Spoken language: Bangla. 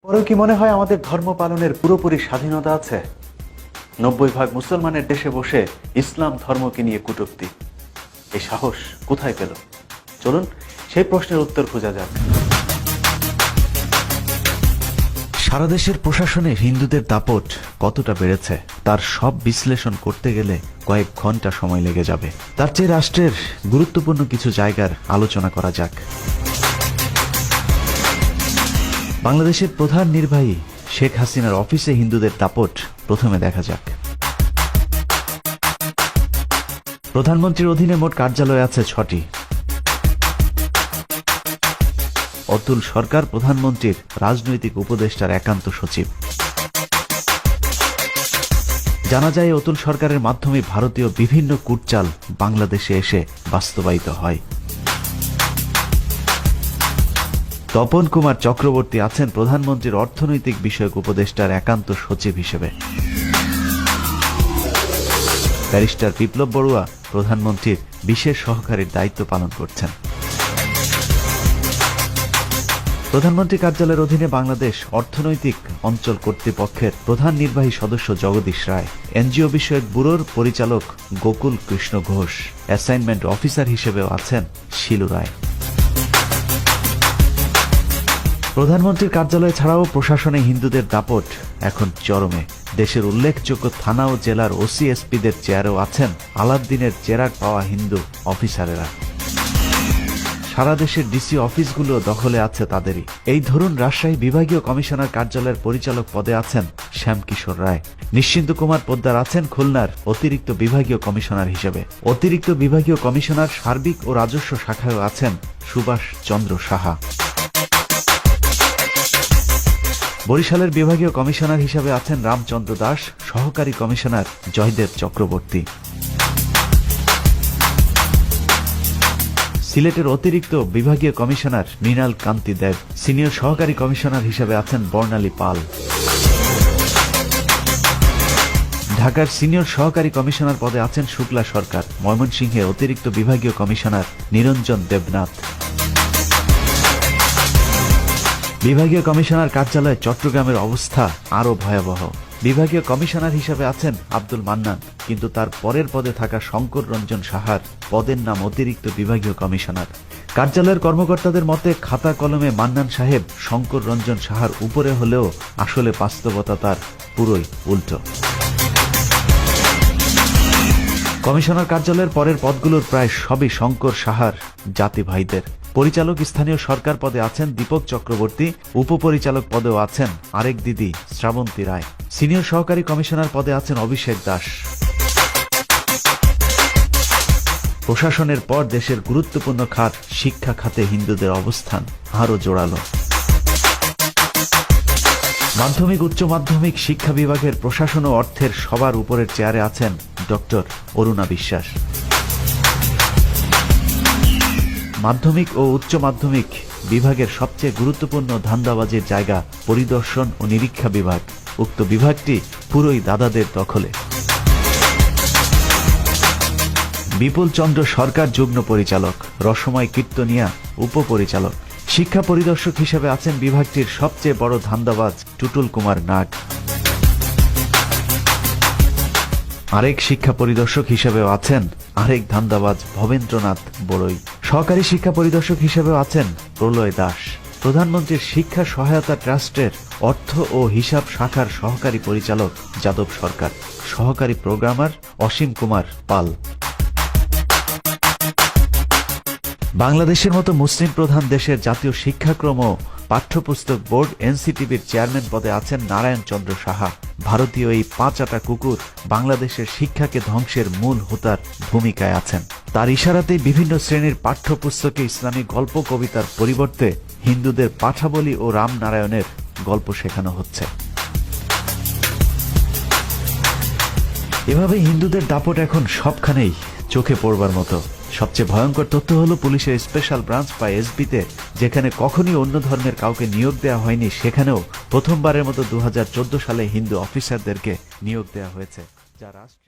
পরেও কি মনে হয় আমাদের ধর্ম পালনের পুরোপুরি স্বাধীনতা আছে? 90% মুসলমানের দেশে বসে ইসলাম ধর্মকে নিয়ে কটূক্তি, এই সাহস কোথায় পেল? চলুন সেই প্রশ্নের উত্তর খোঁজা যাক। সারা দেশের প্রশাসনে হিন্দুদের দাপট কতটা বেড়েছে তার সব বিশ্লেষণ করতে গেলে কয়েক ঘন্টা সময় লেগে যাবে। তার চেয়ে রাষ্ট্রের গুরুত্বপূর্ণ কিছু জায়গার আলোচনা করা যাক। বাংলাদেশের প্রধান নির্বাহী শেখ হাসিনার অফিসে হিন্দুদের দাপট প্রথমে দেখা যাক। প্রধানমন্ত্রীর অধীনে মোট কার্যালয় আছে 6টি। অতুল সরকার প্রধানমন্ত্রীর রাজনৈতিক উপদেষ্টার একান্ত সচিব। জানা যায় অতুল সরকারের মাধ্যমে ভারতীয় বিভিন্ন কূটচাল বাংলাদেশে এসে বাস্তবায়িত হয়। তপন কুমার চক্রবর্তী আছেন প্রধানমন্ত্রীর অর্থনৈতিক বিষয়ক উপদেষ্টার একান্ত সচিব হিসেবে। ব্যারিস্টার বিপ্লব বড়ুয়া প্রধানমন্ত্রীর বিশেষ সহকারীর দায়িত্ব পালন করছেন। প্রধানমন্ত্রী কার্যালয়ের অধীনে বাংলাদেশ অর্থনৈতিক অঞ্চল কর্তৃপক্ষের প্রধান নির্বাহী সদস্য জগদীশ রায়, এনজিও বিষয়ক ব্যুরোর পরিচালক গোকুল কৃষ্ণ ঘোষ, অ্যাসাইনমেন্ট অফিসার হিসেবেও আছেন শিলু রায়। প্রধানমন্ত্রীর কার্যালয় ছাড়াও প্রশাসনে হিন্দুদের দাপট এখন চরমে। দেশের উল্লেখযোগ্য থানা ও জেলার ওসি এসপিদের চেয়ারেও আছেন আলাদ্দিনের চেরাগ পাওয়া হিন্দু অফিসারেরা। সারা দেশের ডিসি অফিসগুলো দখলে আছে তাদেরই। এই ধরুন রাজশাহী বিভাগীয় কমিশনার কার্যালয়ের পরিচালক পদে আছেন শ্যামকিশোর রায়। নিশ্চিন্ত কুমার পোদ্দার আছেন খুলনার অতিরিক্ত বিভাগীয় কমিশনার হিসেবে। অতিরিক্ত বিভাগীয় কমিশনার সার্বিক ও রাজস্ব শাখায়ও আছেন সুভাষ চন্দ্র সাহা। বরিশালের বিভাগীয় কমিশনার হিসেবে আছেন রামচন্দ্র দাস, সহকারী কমিশনার জয়দেব চক্রবর্তী। সিলেটের অতিরিক্ত বিভাগীয় কমিশনার মৃণাল কান্তি দেব, সিনিয়র সহকারী কমিশনার হিসেবে আছেন বর্ণালী পাল। ঢাকার সিনিয়র সহকারী কমিশনার পদে আছেন শুক্লা সরকার। ময়মনসিংহে অতিরিক্ত বিভাগীয় কমিশনার নিরঞ্জন দেবনাথ। বিভাগীয় কমিশনার কার্যালয় চট্টগ্রামের অবস্থা আরও ভয়াবহ। বিভাগীয় কমিশনার হিসেবে আছেন আব্দুল মান্নান, কিন্তু তার পরের পদে থাকা শঙ্কর রঞ্জন সাহার পদের নাম অতিরিক্ত বিভাগীয় কমিশনার। কার্যালয়ের কর্মকর্তাদের মতে খাতা কলমে মান্নান সাহেব শঙ্কর রঞ্জন সাহার উপরে হলেও আসলে বাস্তবতা তার পুরোই উল্টো। কমিশনার কার্যালয়ের পরের পদগুলোর প্রায় সবই শঙ্কর সাহার জাতি ভাইদের। পরিচালক স্থানীয় সরকার পদে আছেন দীপক চক্রবর্তী, উপপরিচালক পদেও আছেন আরেক দিদি শ্রাবন্তী রায়। সিনিয়র সহকারী কমিশনার পদে আছেন অভিষেক দাস। প্রশাসনের পর দেশের গুরুত্বপূর্ণ খাত শিক্ষা খাতে হিন্দুদের অবস্থান আরও জোরালো। মাধ্যমিক উচ্চ মাধ্যমিক শিক্ষা বিভাগের প্রশাসন ও অর্থের সবার উপরের চেয়ারে আছেন ডক্টর অরুণা বিশ্বাস। মাধ্যমিক ও উচ্চ মাধ্যমিক বিভাগের সবচেয়ে গুরুত্বপূর্ণ ধান্দাবাজির জায়গা পরিদর্শন ও নিরীক্ষা বিভাগ। উক্ত বিভাগটি পুরোই দাদাদের দখলে। বিপুল চন্দ্র সরকার যুগ্ম পরিচালক, রসময় কীর্তনিয়া উপপরিচালক। শিক্ষা পরিদর্শক হিসেবে আছেন বিভাগটির সবচেয়ে বড় ধান্দাবাজ টুটুল কুমার নাগ। আরেক শিক্ষা পরিদর্শক হিসেবেও আছেন আরেক ধান্দাবাজ ভবেন্দ্রনাথ বড়ই। সহকারী শিক্ষা পরিদর্শক হিসেবেও আছেন প্রলয় দাস। প্রধানমন্ত্রীর শিক্ষা সহায়তা ট্রাস্টের অর্থ ও হিসাব শাখার সহকারী পরিচালক যাদব সরকার। সহকারী প্রোগ্রামার অসীম কুমার পাল। বাংলাদেশের মতো মুসলিম প্রধান দেশের জাতীয় শিক্ষাক্রম ও পাঠ্যপুস্তক বোর্ড এনসিটিবির চেয়ারম্যান পদে আছেন নারায়ণ চন্দ্র সাহা। ভারতীয় এই 5 আটা কুকুর বাংলাদেশের শিক্ষাকে ধ্বংসের মূল হোতার ভূমিকায় আছেন। তার ইশারাতেই বিভিন্ন শ্রেণীর পাঠ্যপুস্তকে ইসলামী গল্প কবিতার পরিবর্তে হিন্দুদের পাঠাবলী ও রামনারায়ণের গল্প শেখানো হচ্ছে। এভাবে হিন্দুদের দাপট এখন সবখানেই চোখে পড়বার মতো। সবচেয়ে ভয়ঙ্কর তথ্য হলো পুলিশের স্পেশাল ব্রাঞ্চ বা এসবিতে, যেখানে কখনই অন্য ধর্মের কাউকে নিয়োগ দেওয়া হয়নি, সেখানেও প্রথমবারের মতো 2014 সালে হিন্দু অফিসারদেরকে নিয়োগ দেওয়া হয়েছে, যা রাষ্ট্র